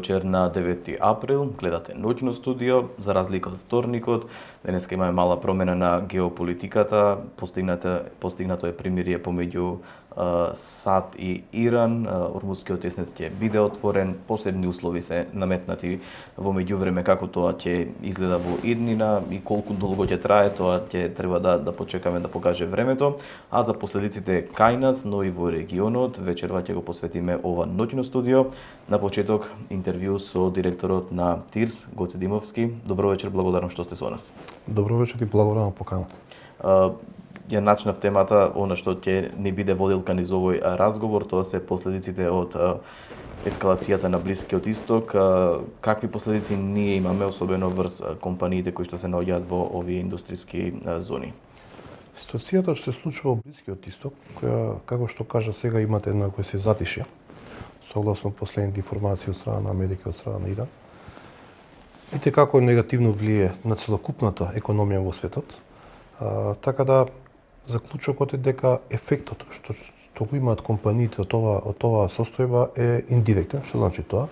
вечер на 9 април. Гледате Ноќно студио. За разлика од вторникот, денеска имаме мала промена на геополитиката. Постигнато е примирие помеѓу САД и Иран. Ормускиот теснец ќе биде отворен. Посебни услови се наметнати во меѓувреме како тоа ќе изгледа во иднина и колку долго ќе трае, тоа ќе треба да почекаме да покаже времето. А за последиците кај нас, но и во регионот, вечерва ќе го посветиме ова Ноќно студио. На почеток интервју со директорот на ТИРС, Гоце Димовски. Добро вечер, благодарам што сте со нас. Добро вечер и благодарам на поканата. Ја начнав темата, она што ќе ни биде водилка низ овој разговор, тоа се последиците од ескалацијата на Блискиот Исток. Какви последици ние имаме, особено врз компаниите кои што се наоѓаат во овие индустријски зони? Ситуацијата што се случува во Блискиот Исток, која, како што кажа сега, имате една која се затишја, согласно последните информации од страна на Америка и од страна на Иран, и како негативно влие на целокупната економија во светот. Така да, заклучокот е дека ефектот што го имаат компаниите од оваа состојба е индиректен. Што значи тоа?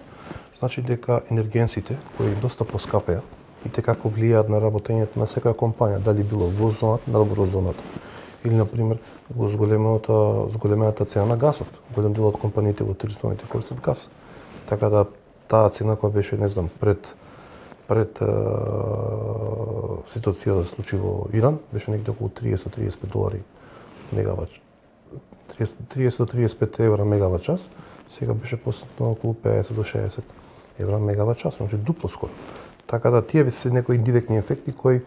Значи дека енергенсите, кои доста поскапеа, и како влијаат на работењето на секоја компанија, дали било во зоната, на еврозоната, или, например, во зголемената цена на гасот. Голем дел од компаниите во трите користат газ. Така да, таа цена која беше, не знам, пред ситуација да се случи во Иран, беше некаде околу 30-35 долари мегават. 30-35 евра мегават час, сега беше посетно околу 50 до 60 евра мегават час, значи дупло скоро. Така да, тие се некои индиректни ефекти кои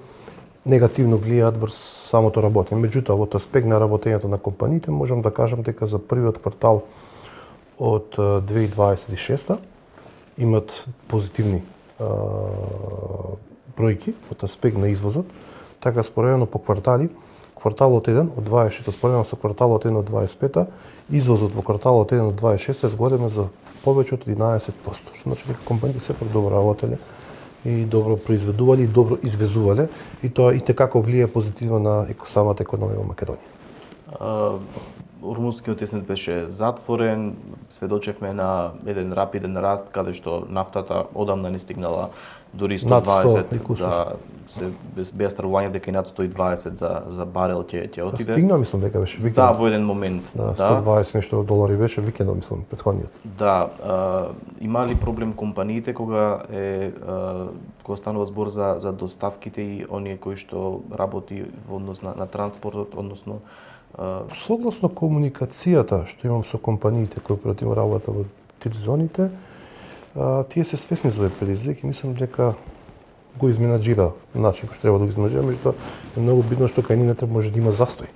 негативно влијаат врз самото работење. Меѓутоа, во аспект на работењето на компаниите, можам да кажам дека за првиот квартал од 2026 имат позитивни бројки од аспект на извозот, така споредено по квартали, кварталот 1 од 26 споредено со кварталот 1 од 25, извозот во кварталот 1 од 26 е зголемен за повеќе од 11%, што значи дека компаниите сепак добро работеле и добро произведувале и добро извезувале, и тоа и како влие позитивно на самата економија во Македонија. Ормускиот теснец беше затворен, сведочевме на еден рапиден раст, каде што нафтата одамна не стигнала дури 120, да се беа стварување дека и над 120 за барел ќе отиде. Стигна, мислам дека беше викенд. Да, во еден момент. Да, 120 нешто долари беше викендот, мислам, претходниот. Да, има ли проблем компаниите кога станува збор за доставките и оние кои што работи во однос на транспортот, односно согласно комуникацијата што имам со компаниите кои оперативно работат во тип зоните, тие се свесни за овој предизвик и мислам дека го изменаџира начин кој треба да го изменаџира, меѓутоа е многу битно што кај нив не треба може да има застој.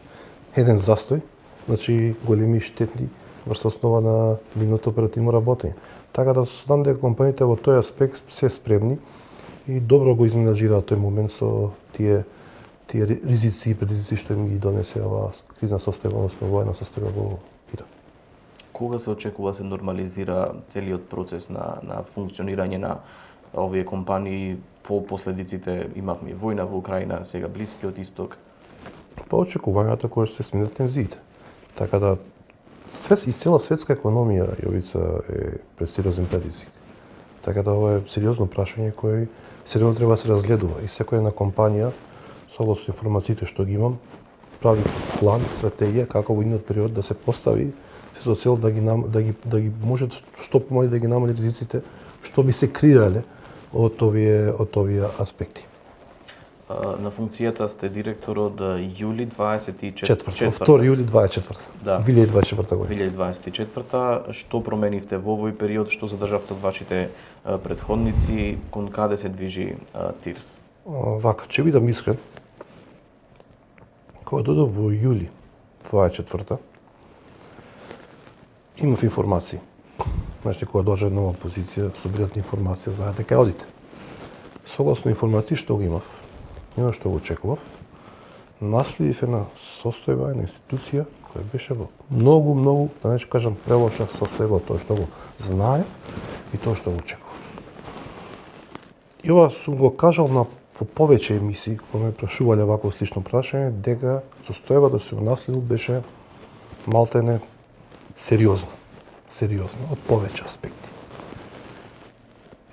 Еден застој, значи големи штети врз основа на нивното оперативно работење. Така да знам дека компаниите во тој аспект се спремни и добро го изменаџираат тој момент со тие ризици и предизвици што им ги донесе оваа кризна состојба, односно воена состојба во Иран. Кога се очекува се нормализира целиот процес на функционирање на овие компании по последиците? Имавме војна во Украина, сега Блискиот Исток. Па очекувањата кои се сменат тензиите. Така да и цела светска економија Јовица е пред сериозен предизвик. Така да ова е сериозно прашање кој сериозно треба да се разгледува и секоја една компанија согласно информациите што ги имам прави план, стратегија како во идниот период да се постави со цел да ги може што помали да ги намали ризиците што би се креирале од овие аспекти. На функцијата сте директор од јули 24. 2 јули 24. Да. 2024 година. 2024. Што променивте во овој период, што задржавте од вашите претходници, кон каде се движи ТИРС? Вака, ќе бидам искрен. Кога додов во јули 24 имав информации. Значи, кога дојде нова позиција, собират информација за дека одите. Согласно информации што го имав, и што го очекував, наследив една состојба, една институција која беше во многу, да не кажам прелоша состојба од тоа што го знаев и тоа што го очекував. И ова сум го кажал во повеќе емисии, кога ме прашувале вакво слично прашање, дека состојбата што го наследил беше малтене сериозна од повеќе аспекти.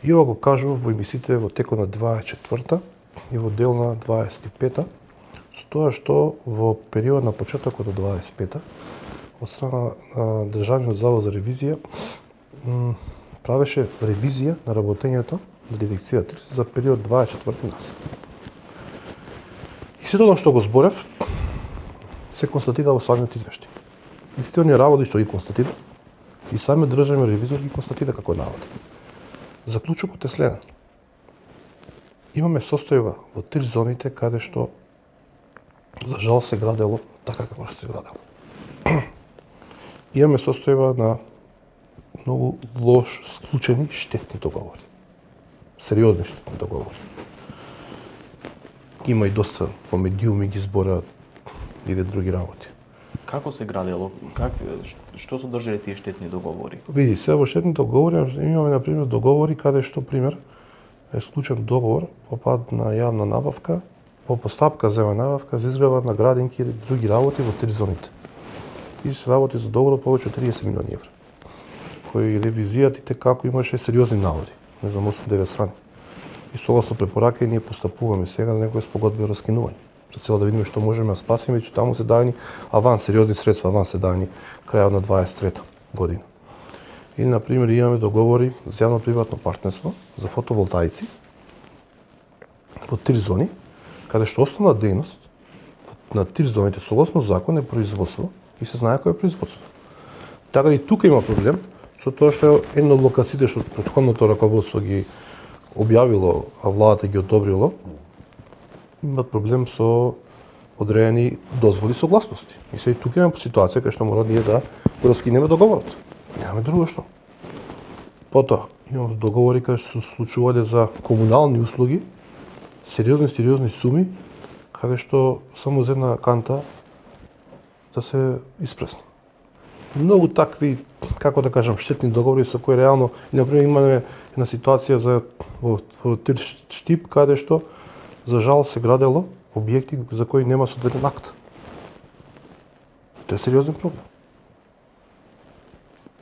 И ова го кажува во емисиите во текот на 24-та и во дел на 25-та, со тоа што во период на почетокот од 25-та, од страна на Државниот завод за ревизија, правеше ревизија на работењето на дирекцијата за период 24 нас. И сето што го зборев, се констатира во самиот извештај. Истите оние работи што ги констатира, и самиот државен ревизор ги констатира како навод. Заклучокот е следен. Имаме состојба во 3 зоните каде што за жал се градело така како што се градело. Имаме состојба на многу лош склучени штетни договори. Сериозни штетни договори. Има и доста по медиуми ги збораат и други работи. Како се градело? Што содржале тие штетни договори? Види се, во штетни договори имаме на пример договори каде што пример е склучен договор по пат на јавна набавка, по постапка за јавна набавка за изградба на градинки и други работи во 3 зоните. И се работи за договор повеќе од 30 милиони евра, кои ревизијата како имаше сериозни наводи, не знам 8-9 страни. И согласно препораки ние постапуваме сега на некои спогодби о раскинување. За цел да видиме што можеме да спасиме, че таму се даени аванс, сериозни средства, аванс се даени крајот на 23-та година. Или, например, имаме договори за јавно-приватно партнерство за фотоволтаици во 3 зони, каде што основна дејност на 3 зоните согласно закон е производство и се знае кој е производство. Така и тука има проблем со тоа што едно од локациите што претходното раководство ги објавило, а владата ги одобрило, имат проблем со одредени дозволи и согласности. И сега тука имаме ситуација кај што мора ние да го раскинеме договорот. Немаме друго што. Потоа, имаме договори каде што се случувале за комунални услуги, сериозни суми, каде што само за една канта да се испресни. Многу такви, како да кажам, штетни договори со кои реално, например, имаме една ситуација за во Штип каде што за жал се градело објекти за кои нема соодветен акт. Тоа е сериозен проблем.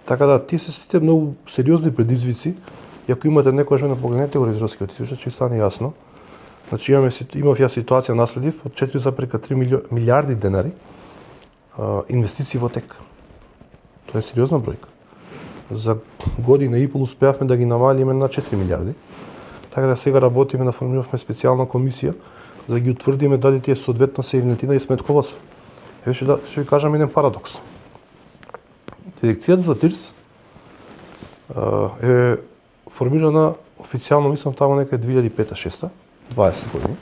Така да, тие се сите многу сериозни предизвици, и ако имате некој жена погледнете го ревизорскиот извештај, ќе стане јасно. Значи имав ја ситуација наследив од 4,3 милиарди денари инвестиции во тек. Тоа е сериозна бројка. За година и пол успеавме да ги намалиме на 4 милиарди. Така да сега работиме, формиравме специјална комисија за да ги утврдиме дали тие соодветно се инвентина и сметководство. Ќе ви кажам еден парадокс. Дирекцијата за ТИРС е формирана официјално, мислам, таму некај 2005-2006, 20 години.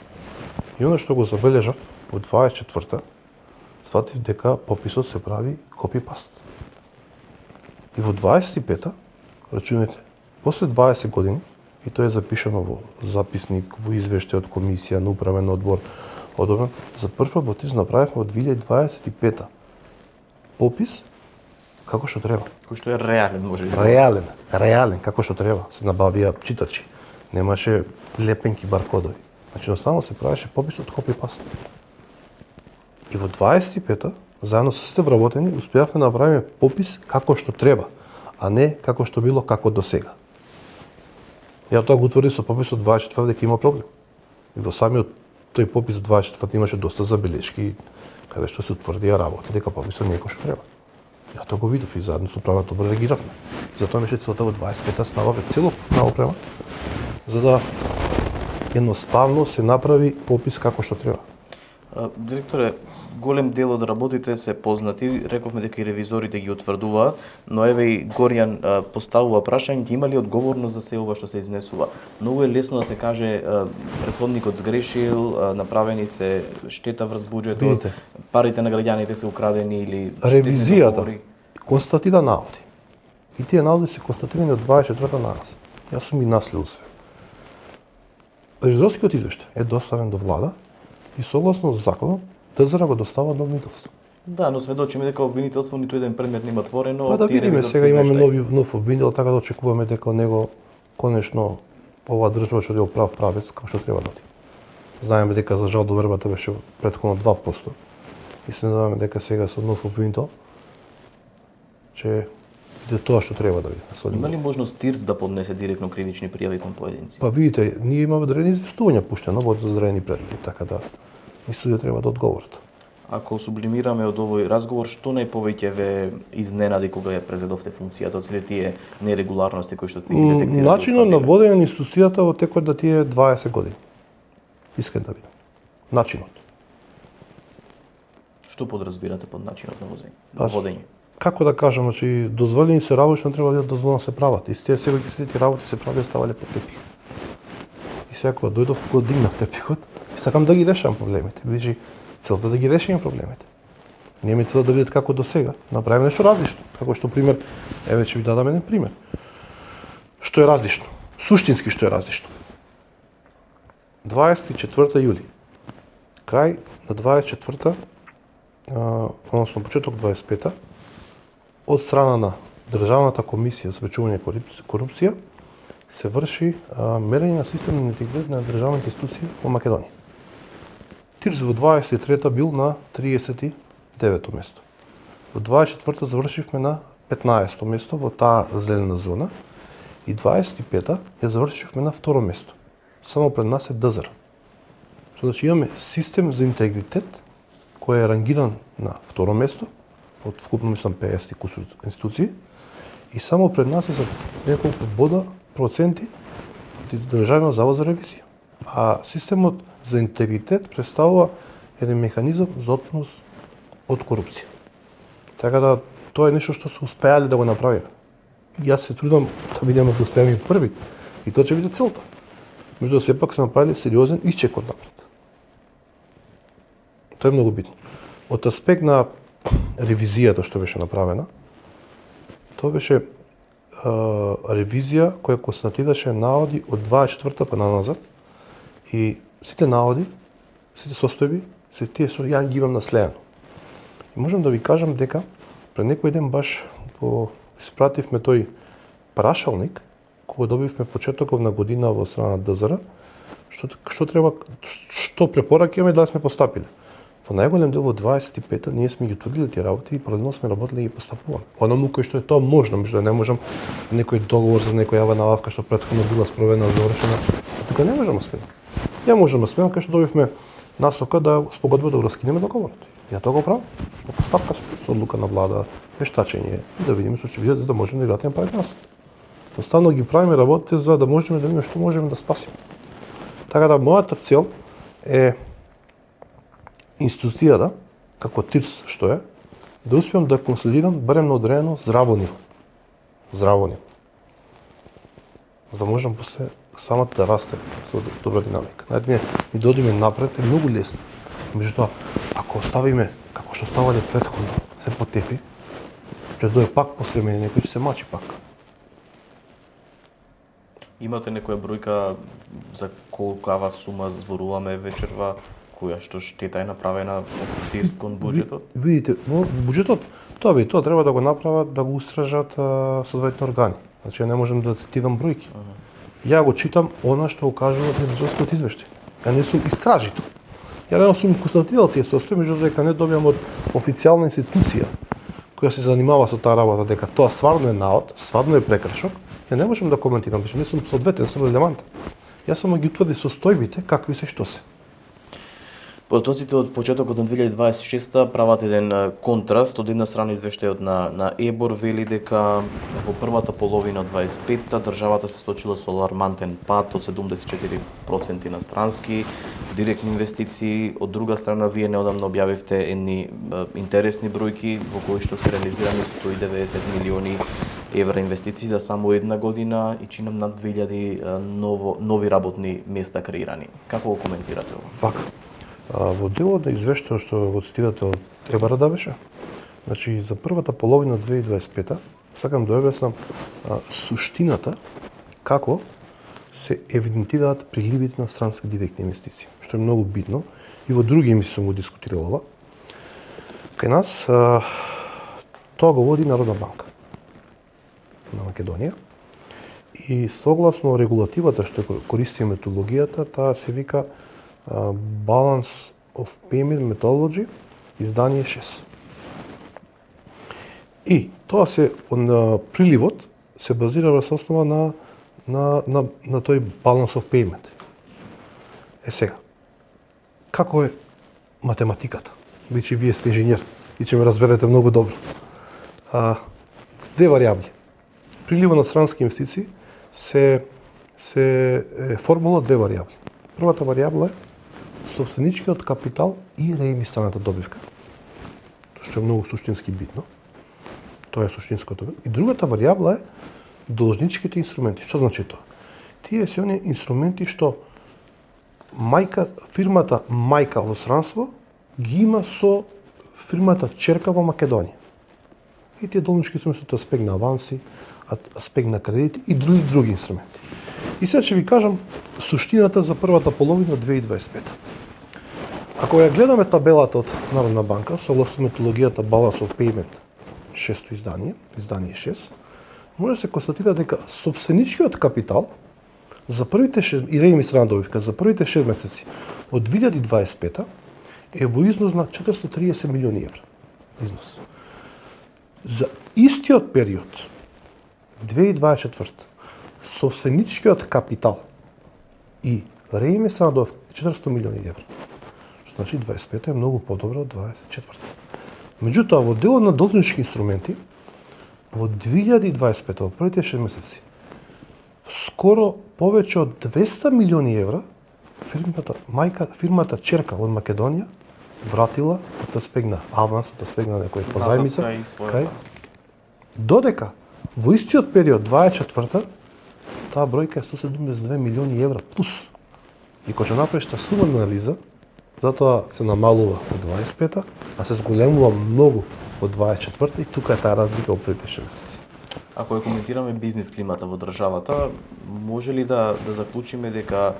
И оно што го забележав во 24-та, сватив дека пописот се прави копи-паст. И во 25-та, рачунете, после 20 години, и тоа е запишано во записник, во извештај од комисија, на управен одбор, одобрен, за прв пат во ТИРС направивме во 2025-та попис како што треба. Кој што е реален, може би. Реален, како што треба. Се набавија читачи. Немаше лепенки, баркодови. Значи, едноставно се правеше попис од копи-паст. И во 25-та, заедно со сите вработени, успеавме да направиме попис како што треба, а не како што било како до сега. Ја тоа го утврди со пописот 24 дека има проблем. И во самиот тој попис 24 имаше доста забелешки каде што се утврдија работа дека пописот не е кој што треба. Ја тоа го видов и заедно со управната одбор реагиравме. Затоа беше целта во 25-та снабаве целокупна опрема за да едноставно се направи попис како што треба. Директоре, голем дел од работите се познати, рековме дека и ревизорите ги утврдуваат, но еве и Горјан поставува прашање, има ли одговорност за се ова што се изнесува? Многу е лесно да се каже претходникот сгрешил, направени се штета врз буџетот, видите, парите на граѓаните се украдени или ревизијата констатира наводи. И тие наводи се констатирани од 24-та на нас. Јас сум ги наследил све. Ревизорскиот извештај е доставен до влада и согласно законот ДЗР го достава до обвинителство. Да, но сведочиме дека обвинителство ниту еден предмет нема отворено. Па да видиме, сега имаме нов обвинител, така да очекуваме дека него конечно оваа држава ќе оди прав правец како што треба да оди. Знаеме дека за жал довербата беше претходно 2%. И се надеваме дека сега со нов обвинител ќе биде тоа што треба да биде. Има ли можност ТИРЦ да поднесе директно кривични пријави кон поединци? Па видите, ние имаме одредени известувања пуштено во одредени предлоги, така да институциите треба да одговорат. Ако сублимираме од овој разговор, што најповеќе ве изненади кога ја презедовте функцијата од сите тие нерегуларности кои што сте ги детектирали? Начинот на водење на институцијата во текот да тие 20 години. Искрен да бидам. Начинот. Што подразбирате под начинот на водење? Како да кажам, значи дозволени се работи што не треба да дозволено се прават. Истите сега ги сите работи се прави ставале под тепих. И сега кога дојдов кога дигнав тепихот, сакам да ги решам проблемите. Бидејќи целта да ги решиме проблемите. Не ми цел да видат како до сега, направиме нешто различно. Како што пример, еве ќе ви дадам еден пример. Што е различно? Суштински што е различно? 24 јули. Крај на 24-та, односно почеток 25-та, од страна на Државната комисија за спречување корупција се врши мерење на системен интегритет на државните институции во Македонија. ТИРЦ во 23-та бил на 39-то место. Во 24-та завршивме на 15-то место во таа зелена зона и 25-та ја завршивме на второ место. Само пред нас е ДЗР. Значи имаме систем за интегритет кој е рангиран на второ место од вкупно мислам 50 кусур институции и само пред нас е за неколку бода проценти Државниот завод за ревизија. А системот за интегритет представува еден механизам за отпрност од корупција. Така да тоа е нешто што се успеале да го направиме. Јас се трудам да бидеме да успееме и први и тоа ќе биде целта. Меѓутоа сепак се направиле сериозен исчек од напред. Тоа е многу битно. Од аспект на ревизијата што беше направена, тоа беше ревизија која констатираше наоди од 24-та па наназад и сите наоди, сите состојби, се тие што ја ги имам наследено. И можам да ви кажам дека пред некој ден баш го испративме тој прашалник кога добивме почетоков на година во страна на ДЗР, што препоракаме да сме постапиле. Во најголем дел во 25-та ние сме ги утврдили тие работи и паралелно сме работели и постапуваме. Оному кој што е тоа можно, меѓутоа не можам некој договор за некоја јавна набавка што претходно била спроведена завршена. Тука не можам да сменам. Ја можам да сменам кај што добивме насока да спогодба да раскинеме договорот. Ја тоа го правам. По постапка со одлука на влада, вештачење, да видиме што ќе биде за да можеме да вратиме парите нас. Наставно ги правиме работите за да можеме да видиме што можеме да спасиме. Така да мојата цел е институцијата, како ТИРЦ што е, да успеам да консолидирам барем на одредено здраво ниво. Здраво ниво. За да можам после самата да расте со добра динамика. Најдне ни додиме напред е многу лесно. Меѓутоа, ако оставиме како што ставале претходно, се по тепи, ќе дое пак после мене некој ќе се мачи пак. Имате некоја бројка за колкава сума зборуваме вечерва, која што штета е направена од ТИРЦ кон буџетот? Видите, во буџетот тоа треба да го направат, да го устражат соодветни органи. Значи ја не можам да цитирам бројки. Ја го читам она што го кажуваат ревизорскиот извештај. Ја не сум истражител. Ја не сум констатирал тие состојби, меѓутоа дека не добиам од официјална институција која се занимава со таа работа дека тоа стварно е наод, стварно е прекршок, ја не можам да коментирам, бидејќи не сум соодветен, сум релевантен. Јас само ги утврди состојбите какви се што се. Потоците од почетокот на 2026 прават еден контраст. Од една страна извештајот на ЕБОР вели дека во првата половина од 25-та државата се сочила со алармантен пад од 74% на странски директни инвестиции. Од друга страна, вие неодамно објавивте едни интересни бројки во кои што се реализирани 190 милиони евра инвестиции за само една година и чинам над 2000 нови работни места креирани. Како го коментирате ово? Вака. Во делот на извештајот што го цитирате од ЕБР да беше, значи за првата половина 2025-та сакам да објаснам суштината како се евидентираат приливите на странски директни инвестиции, што е многу битно и во други емисии сум го дискутирал ова. Кај нас тоа го води Народна банка на Македонија и согласно регулативата што користи методологијата, таа се вика Balance of Payment Methodology, издание 6. И тоа приливот се базира во основа на тој balance of payment. Сега, како е математиката? Бичи вие сте инженер и ќе ме разберете многу добро. Две варијабли. Приливот на странски инвестиции се формула две варијабли. Првата варијабла е собственичкиот капитал и реинвестираната добивка, што е многу суштински битно. Тоа е суштинското. И другата варијабла е должничките инструменти. Што значи тоа? Тие се оние инструменти што фирмата мајка во странство ги има со фирмата черка во Македонија. И тие должнички инструменти се аспект на аванси, аспект на кредити и други инструменти. И сега ќе ви кажам суштината за првата половина 2025. Ако ја гледаме табелата од Народна банка, согласно методологијата Balance of Payment, 6-то издание 6, може да се констатира дека сопственичкиот капитал за првите и реинвестирана добивка за првите 6 месеци од 2025 е во износ на 430 милиони евра. Износ. За истиот период 2024 сопственичкиот капитал и реинвестирана добивка 400 милиони евра. Што значи 25 е многу подобро од 24. Меѓутоа, во делот на должнички инструменти, во 2025, во првите 6 месеци, скоро повеќе од 200 милиони евра фирмата черка од Македонија вратила од аспект на аванс, од аспект на некој позајмица, додека во истиот период 24 таа бројка е 172 милиони евра плюс. И кога ќе направиш таа сумна анализа, затоа се намалува од 25-та, а се зголемува многу од 24-та и тука е таа разлика во првите 6 месеци. Ако ја коментираме бизнис климата во државата, може ли да заклучиме дека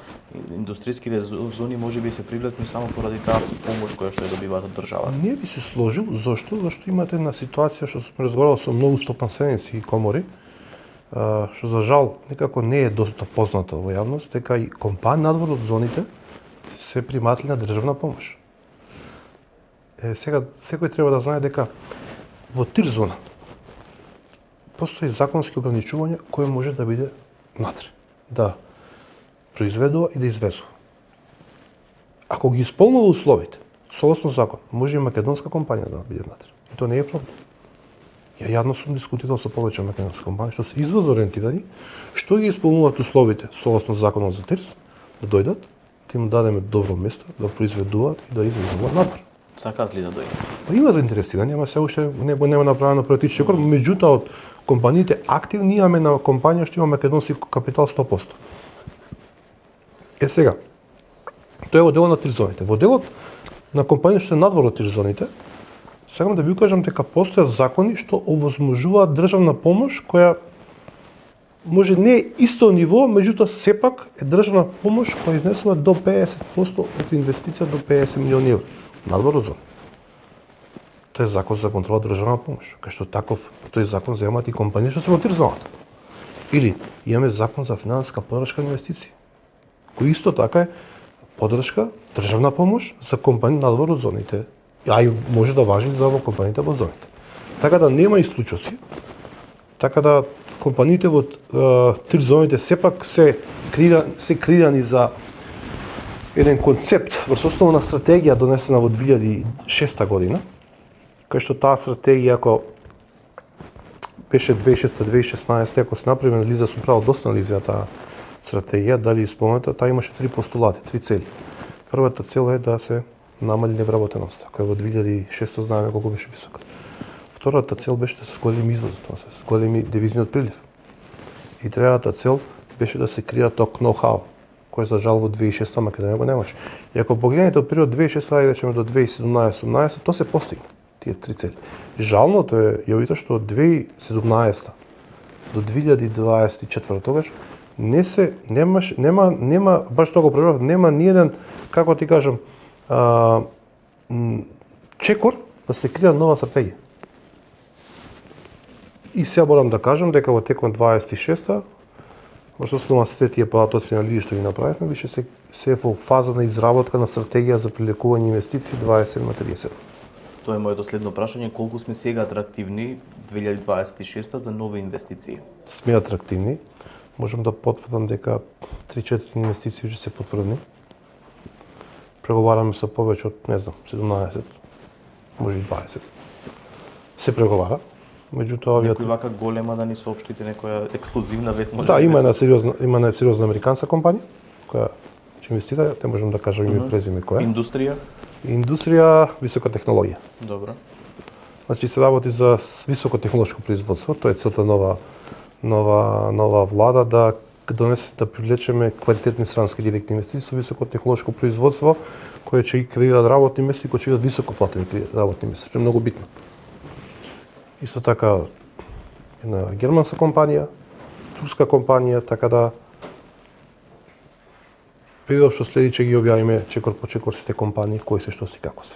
индустријските зони можеби се привлекни само поради таа помош која што ја добиваат од државата? Не би се сложил, зашто? Зашто имате една ситуација што сме разговарали со многу стопанственици и комори, што за жал некако не е доста познато во јавност, дека и компании надвор од зоните се приматели на државна помош. Сега секој треба да знае дека во тир зона постои законски ограничувања кој може да биде натре, да произведува и да извезува. Ако ги исполнува условите, согласно закон, може и македонска компанија да биде натре. И тоа не е проблем. Ја јадно сум дискутирал со повеќе македонски компании што се извоз ориентирани, што ги исполнуваат условите согласно законот за ТИРС, да дојдат, да им дадеме добро место, да произведуваат и да извезуваат напор. Сакаат ли да дојдат? Има заинтересирани, ама се уште нема направено политички корп, меѓутоа од компаниите активни имаме на компанија што има македонски капитал 100%. Сега, тоа е во делот на тризоните. Во делот на компаниите што е надвор од тризоните, сакам да ви кажам дека постојат закони што овозможуваат државна помош која може не е исто ниво, меѓутоа сепак е државна помош која изнесува до 50% од инвестиција до 50 милиони евра. Надвор од зона. Тоа е закон за контрола државна помош, кај што таков тој закон земаат и компании што се во зоната. Или имаме закон за финансиска поддршка на инвестиции, кој исто така е поддршка, државна помош за компании надвор од зоните, а и може да важи за компаниите во зоните. Така да нема исклучоци, така да компаниите во зоните сепак се креирани за еден концепт врз основа на стратегија донесена во 2006 година, кај што таа стратегија, ако беше 2006-2016, ако се направи анализа, сум правил доста анализи на таа стратегија, дали исполнета, таа имаше 3 постулати, 3 цели. Првата цел е да се намали невработеноста, која во 2006 знаеме колку беше висока. Втората цел беше да се зголеми извозот, тоа се зголеми девизниот прилив. И третата цел беше да се креира ток ноу-хау, кој за жал во 2006 Македонија го немаше. И ако погледнете од период 2006 до 2017-18, тоа се постигна, тие 3 цели. Жалното е, јовите, што од 2017 до 2024 тогаш нема баш тоа го проверав, нема ниеден, како ти кажам, чекор да се креира нова стратегија. И сега морам да кажам дека во текот на 26-та, во основа сите тие податоци анализи што ги направивме, више се во фаза на изработка на стратегија за привлекување инвестиции 27-30. Тоа е моето следно прашање, колку сме сега атрактивни 2026 за нови инвестиции? Сме атрактивни. Можам да потврдам дека 3-4 инвестиции ќе се потврдени. Преговараме со повеќе од, 17, може и 20. Се преговара. Меѓутоа Некој вака голема да ни соопштите некоја ексклузивна вест може? Да, има една сериозна американска компанија која ќе инвестира, те можам да кажам име и презиме која. Индустрија висока технологија. Добро. Значи се работи за високотехнолошко производство, тоа е целта нова влада да донесе да привлечеме квалитетни странски директни инвестиции со високотехнолошко производство кое ќе креираат работни места и кои ќе бидат високо платени работни места, што е многу битно. Исто така една германска компанија, турска компанија, така да пред што следи ќе ги објавиме чекор по чекор сите компании кои се што си како се.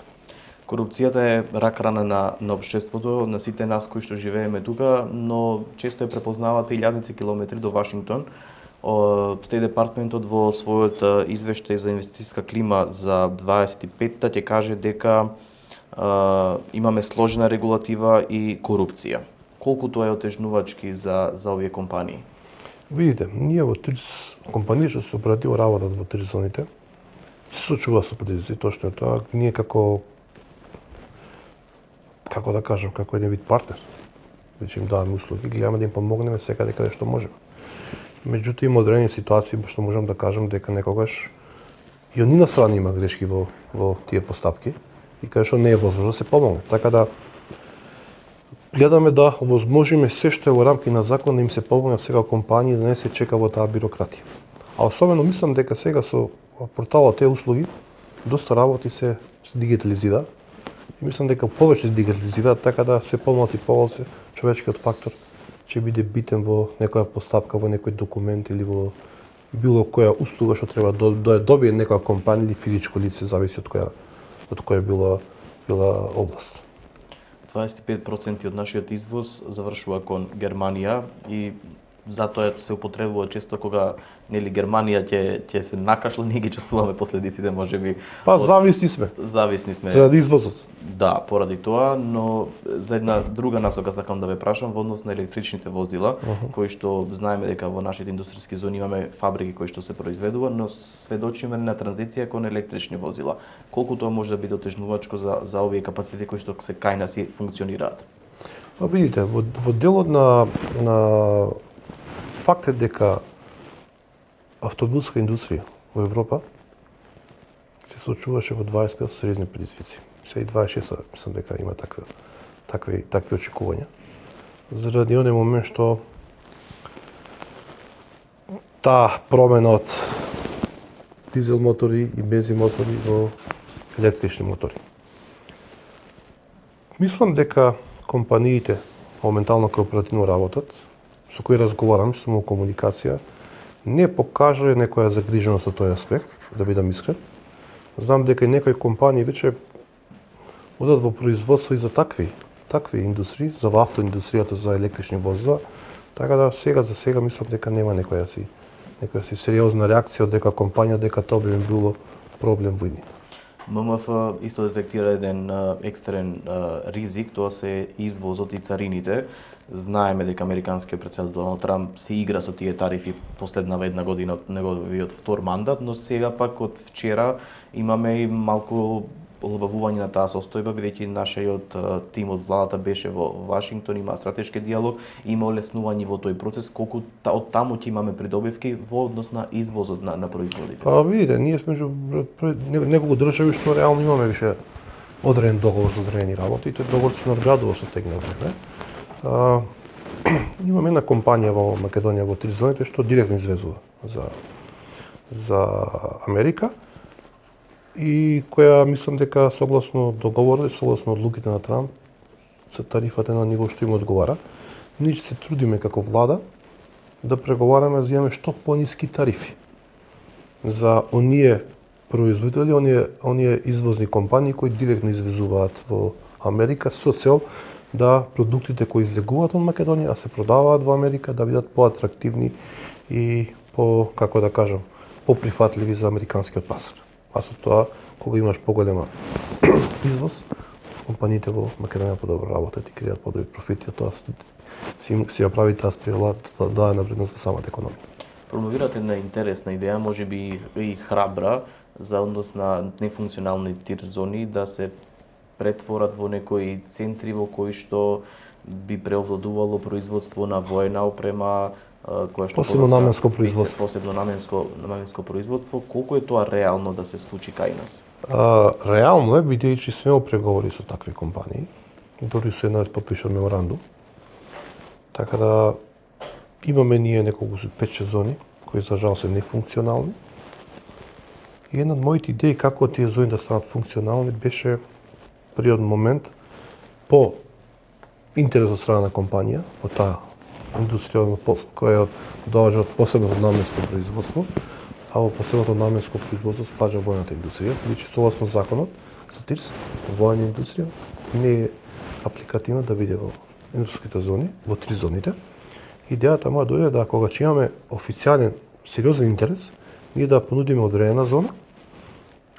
Корупцијата е рак рана на општеството, на сите нас кои што живееме тука, но често ја препознавате илјадници километри до Вашингтон. Стејт департментот во својот извештај за инвестициска клима за 25-та ќе каже дека имаме сложена регулатива и корупција. Колку тоа е отежнувачки за овие компании? Видите, ние во компании што се оперативно работат во тризоните, се соочува со предизвици, точно е тоа. Ние како да кажам, како еден вид партнер, веќе им даваме услуги, гледаме да им помогнеме секаде каде што можеме. Меѓутоа има одредени ситуации што можам да кажам дека некогаш и од нивна страна има грешки во тие постапки и каде што не е возможно да се помогне. Така да гледаме да овозможиме се што е во рамки на закон да им се помогне сега компании да не се чека во таа бирократија. А особено мислам дека сега со порталот услуги доста работи се дигитализира и мислам дека повеќе се дигитализира, така да се помалку човечкиот фактор ќе биде битен во некоја постапка, во некој документ или во било која услуга што треба да добие некоја компанија или физичко лице, зависи од која била област. 25% од нашиот извоз завршува кон Германија и затоа се употребува често кога Германија ќе се накашла, ние ги чувствуваме последиците можеби. Зависни сме. Заради извозот. Да, поради тоа, но за една друга насока сакам да ве прашам во однос на електричните возила, кои што знаеме дека во нашите индустријски зони имаме фабрики кои што се произведува, но сведочиме на транзиција кон електрични возила. Колку тоа може да биде отежнувачко за овие капацитети кои што се кај нас и функционираат? Видите, во делот на факт е дека автобуска индустрија во Европа се соочуваше во 25 со сериозни предизвици. Се и 26 мислам дека има такви очекувања. Заради онеј момент што таа промена од дизел мотори и бензин мотори во електрични мотори. Мислам дека компаниите моментално кооперативно работат, со кои разговарам, со моја комуникација, не покажале некоја загриженост со тој аспект, да бидам искрен. Знам дека и некои компании веќе одат во производство и за такви индустрии, за автоиндустријата, за електрични возила, така да за сега мислам дека нема некоја си сериозна реакција од дека компанија дека тоа би било проблем во иднина. ММФ исто детектира еден екстерен ризик, тоа се извозот и царините. Знаеме дека американскиот претседател Доналд Трамп се игра со тие тарифи последнава една година од неговиот втор мандат, но сега пак од вчера имаме и малку олабавување на таа состојба, бидејќи нашиот тим од владата беше во Вашингтон, има стратешки диалог, има олеснување во тој процес, колку од таму ќе имаме придобивки во однос на извозот на производите. Видите, ние сме неколку држави што реално имаме више одреден договор за одредени работи и тој договор се надградува со тек на време. Имаме една компанија во Македонија во Тризоните што директно извезува за Америка и која мислам дека согласно договорот и согласно одлуките на Трамп се тарифата на ниво што им одговара. Ние се трудиме како влада да преговараме за имаме што пониски тарифи за оние производители, оние извозни компании кои директно извезуваат во Америка со цел да продуктите кои излегуваат од Македонија, а се продаваат во Америка, да бидат поатрактивни и поприфатливи за американскиот пазар. А со тоа, кога имаш поголема извоз, компаниите во Македонија подобро работат и креираат подобри профити, тоа си ја прави таа спирала да дае на вредност во самата економија. Промовирате една интересна идеја, можеби и храбра, за однос на нефункционални тир зони да се претворат во некои центри во кои што би преовладувало производство на воена опрема, која што посебно наменско производство. Посебно наменско производство. Колку е тоа реално да се случи кај нас? Реално е, бидејќи сме во преговори со такви компании, дори со една потпишан меморандум. Така да имаме ние неколку 5-6 зони кои за жал се нефункционални. И една од моите идеи како тие зони да станат функционални беше првиот момент по интерес од страна на компанија, од таа индустрија која доаѓа од посебно наменско производство, а во посебното наменско производство спаѓа војната индустрија, бидејќи согласно законот за ТИРС, војна индустрија не е апликативна да биде во индустријските зони, во 3 зоните. Идејата моја дојде да кога ќе имаме официјален сериозен интерес, ние да понудиме одредена зона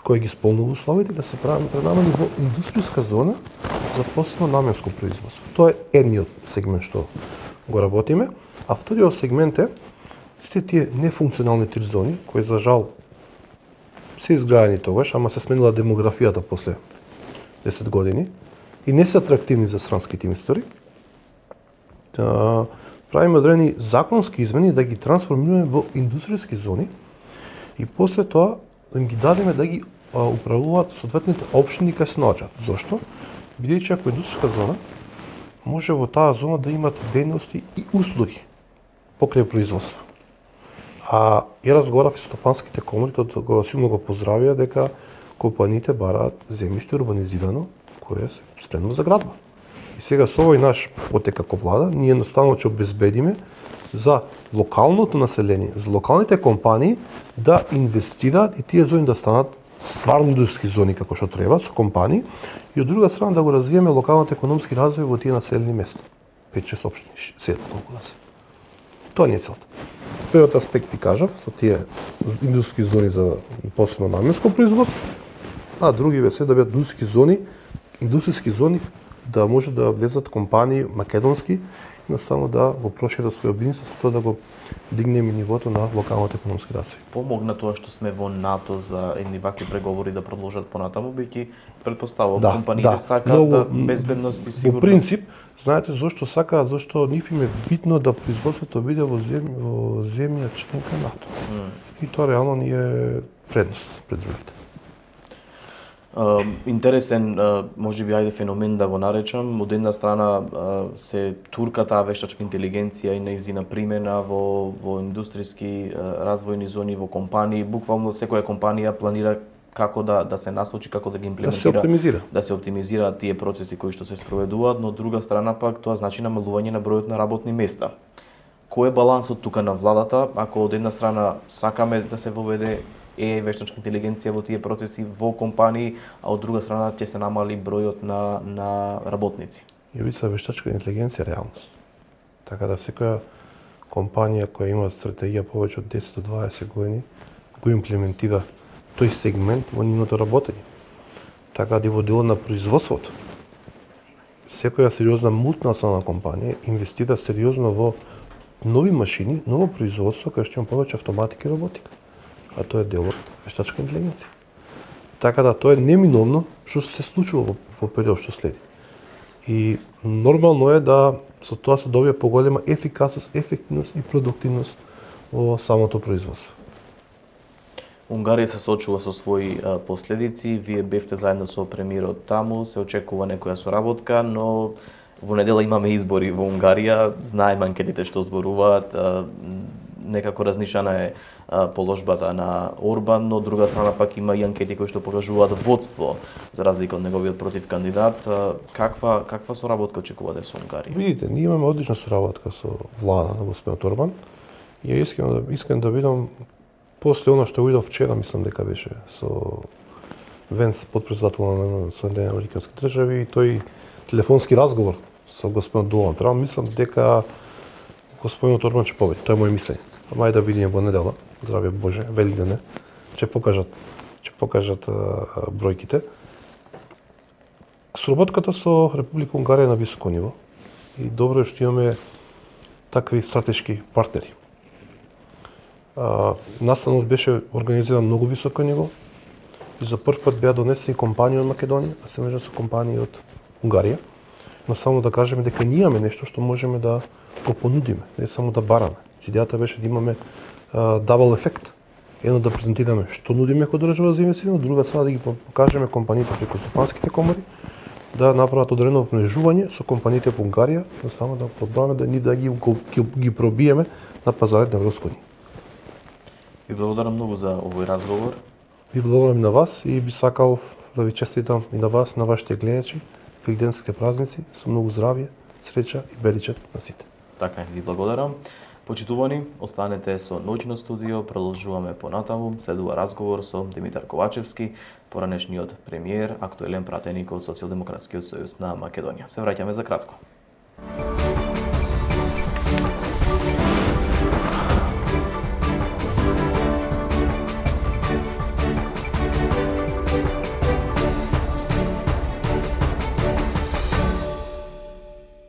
која ги исполнува условите да се пrenамени во индустријска зона за посебно наменско производство. Тоа е едниот сегмент што го работиме, а вториот сегмент е сите тие нефункционални три зони кои за жал се изградени тогаш, ама се сменила демографијата после 10 години и не се атрактивни за странските инвеститори. Правиме одредени законски измени да ги трансформираме во индустријски зони и после тоа да им ги дадеме да ги управуваат соодветните општини кај се наоѓаат. Зошто? Бидејќи ако индустријска зона може во таа зона да имат дејности и услуги покрај производство. А ја разговарав и со стопанските комори, тоа го силно го поздравија дека компаниите бараат земјиште урбанизирано кое е спремно за градба. И сега со овој наш потек како влада, ние едноставно ќе обезбедиме за локалното население, за локалните компании да инвестираат и тие зони да станат стварно индустријски зони како што треба со компании и од друга страна да го развиеме локалниот економски развој во тие населени места. 5-6 општини, 7 колку да се. Тоа не е целта. Првиот аспект ви кажав со тие индустријски зони за посебно наменско производство, а другиве се да бидат индустријски зони да може да влезат компании македонски едноставно да го прошират својот бизнис, со тоа да го дигнеме нивото на локалниот економски развој. Помогна тоа што сме во НАТО за едни вакви преговори да продолжат понатаму, бидејќи претпоставувам компаниите сакаат безбедност и сигурност. Во принцип, знаете зошто сакаат, зошто нив им е битно да производството биде во земја членка НАТО. И тоа реално ни е предност пред другите. Интересен, можеби ајде феномен да го наречам, од една страна се турка таа вештачка интелигенција и нејзина примена во индустријски развојни зони, во компании, буквално секоја компанија планира како да се насочи, како да ги имплементира, да се оптимизираат тие процеси кои што се спроведуваат, но од друга страна пак тоа значи намалување на бројот на работни места. Кој е балансот тука на владата, ако од една страна сакаме да се воведе вештачка интелигенција во тие процеси во компании, а од друга страна ќе се намали бројот на работници? Јовица, вештачка интелигенција е реалност. Така да секоја компанија која има стратегија повеќе од 10 до 20 години го имплементира тој сегмент во нивното работење. Така да и во делот на производството. Секоја сериозна мултинационална компанија инвестира сериозно во нови машини, ново производство кај што има повеќе автоматика и роботика. А тоа е дел од вештачка интелигенција. Така да тоа е неминовно што се случува во период што следи. И нормално е да со тоа се добија поголема ефикасност, ефективност и продуктивност во самото производство. Унгарија се соочува со своји последици, вие бевте заедно со премиерот таму, се очекува некоја соработка, но во недела имаме избори во Унгарија, знаеме анкетите што зборуваат, некако разнишана е положбата на Орбан, но од друга страна пак има и анкети кои што покажуваат водство за разлика од неговиот против кандидат. Каква соработка очекувате со Унгарија? Видите, ние имаме одлична соработка со влада на господинот Орбан. Ја искрен да видам после она што видов вчера, мислам дека беше со Венс, потпредседател на Соединените американски држави, и тој телефонски разговор со господинот Доланд Трамп, мислам дека господинот Орбан ќе победи. Тоа е моје мислење. Ама ајде да видиме во недела, здравје Боже, Великден, ќе покажат бројките. Соработката со Република Унгарија е на високо ниво и добро е што имаме такви стратешки партнери. Настанот беше организиран многу високо ниво и за прв пат беа донесени компании од Македонија, да се мрежа со компании од Унгарија. Но само да кажеме дека ние имаме нешто што можеме да го понудиме, не само да бараме. Идејата беше да имаме дабл ефект. Едно да презентираме што нудиме како држава за инвестирање, од друга страна да ги покажеме компаниите преку стопанските комори, да направат одредено вмнежување со компаниите во Унгарија, само да подбраме да ги пробиеме на пазарот на Европската унија. Ви благодарам многу за овој разговор. Ви благодарам и на вас и би сакал да ви честитам и на вас, на вашите гледачи, великденските празници, со многу здравје, среќа и беличет на сите. Така, ви благодарам. Почитувани, останете со Ноќно студио, продолжуваме понатаму, следува разговор со Димитар Ковачевски, поранешниот премиер, актуелен пратеник од Социјалдемократскиот сојуз на Македонија. Се враќаме за кратко.